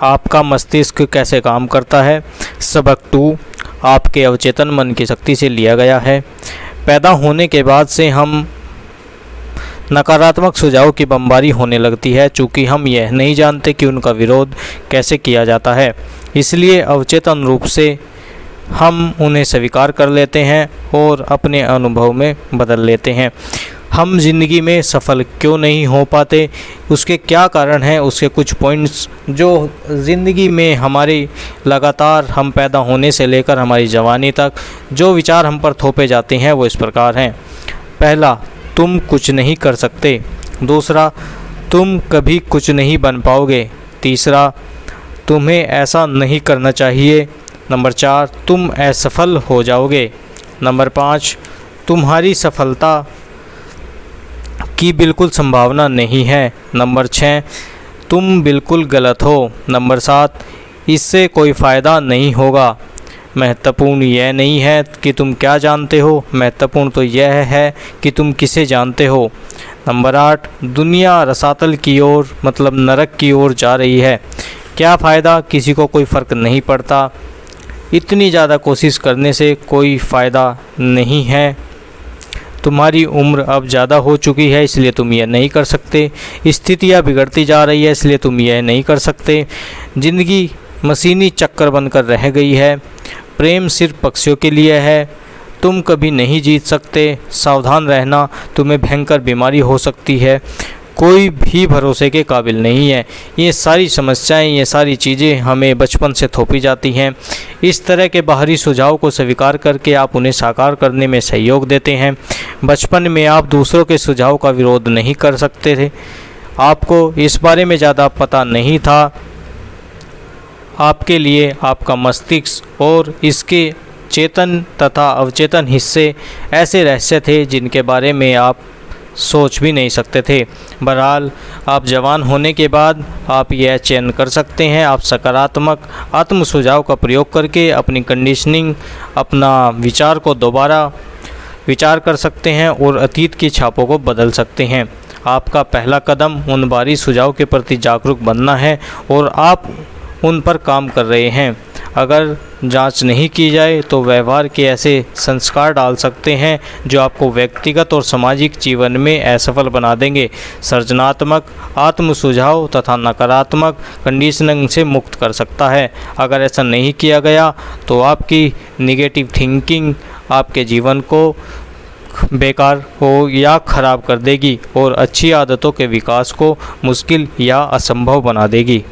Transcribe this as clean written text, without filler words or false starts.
आपका मस्तिष्क कैसे काम करता है। सबक 2 आपके अवचेतन मन की शक्ति से लिया गया है। पैदा होने के बाद से हम नकारात्मक सुझाव की बमबारी होने लगती है, चूँकि हम यह नहीं जानते कि उनका विरोध कैसे किया जाता है। इसलिए अवचेतन रूप से हम उन्हें स्वीकार कर लेते हैं और अपने अनुभव में बदल लेते हैं। हम ज़िंदगी में सफल क्यों नहीं हो पाते, उसके क्या कारण हैं, उसके कुछ पॉइंट्स जो ज़िंदगी में हमारी लगातार हम पैदा होने से लेकर हमारी जवानी तक जो विचार हम पर थोपे जाते हैं वो इस प्रकार हैं। पहला, तुम कुछ नहीं कर सकते। दूसरा, तुम कभी कुछ नहीं बन पाओगे। तीसरा, तुम्हें ऐसा नहीं करना चाहिए। नंबर 4, तुम असफल हो जाओगे। नंबर 5, तुम्हारी सफलता की बिल्कुल संभावना नहीं है। नंबर 6, तुम बिल्कुल गलत हो। नंबर 7, इससे कोई फ़ायदा नहीं होगा। महत्वपूर्ण यह नहीं है कि तुम क्या जानते हो, महत्वपूर्ण तो यह है कि तुम किसे जानते हो। नंबर 8, दुनिया रसातल की ओर मतलब नरक की ओर जा रही है। क्या फ़ायदा, किसी को कोई फ़र्क नहीं पड़ता। इतनी ज़्यादा कोशिश करने से कोई फ़ायदा नहीं है। तुम्हारी उम्र अब ज़्यादा हो चुकी है, इसलिए तुम यह नहीं कर सकते। स्थितियाँ बिगड़ती जा रही है, इसलिए तुम यह नहीं कर सकते। ज़िंदगी मशीनी चक्कर बनकर रह गई है। प्रेम सिर्फ पक्षियों के लिए है। तुम कभी नहीं जीत सकते। सावधान रहना, तुम्हें भयंकर बीमारी हो सकती है। कोई भी भरोसे के काबिल नहीं है। ये सारी समस्याएं, ये सारी चीज़ें हमें बचपन से थोपी जाती हैं। इस तरह के बाहरी सुझाव को स्वीकार करके आप उन्हें साकार करने में सहयोग देते हैं। बचपन में आप दूसरों के सुझाव का विरोध नहीं कर सकते थे। आपको इस बारे में ज़्यादा पता नहीं था। आपके लिए आपका मस्तिष्क और इसके चेतन तथा अवचेतन हिस्से ऐसे रहस्य थे जिनके बारे में आप सोच भी नहीं सकते थे। बहरहाल आप जवान होने के बाद आप यह चयन कर सकते हैं। आप सकारात्मक आत्म सुझाव का प्रयोग करके अपनी कंडीशनिंग, अपना विचार को दोबारा विचार कर सकते हैं और अतीत की छापों को बदल सकते हैं। आपका पहला कदम उन बाहरी सुझाव के प्रति जागरूक बनना है और आप उन पर काम कर रहे हैं। अगर जांच नहीं की जाए तो व्यवहार के ऐसे संस्कार डाल सकते हैं जो आपको व्यक्तिगत और सामाजिक जीवन में असफल बना देंगे। सृजनात्मक आत्म सुझाव तथा नकारात्मक कंडीशनिंग से मुक्त कर सकता है। अगर ऐसा नहीं किया गया तो आपकी नेगेटिव थिंकिंग आपके जीवन को बेकार हो या ख़राब कर देगी और अच्छी आदतों के विकास को मुश्किल या असंभव बना देगी।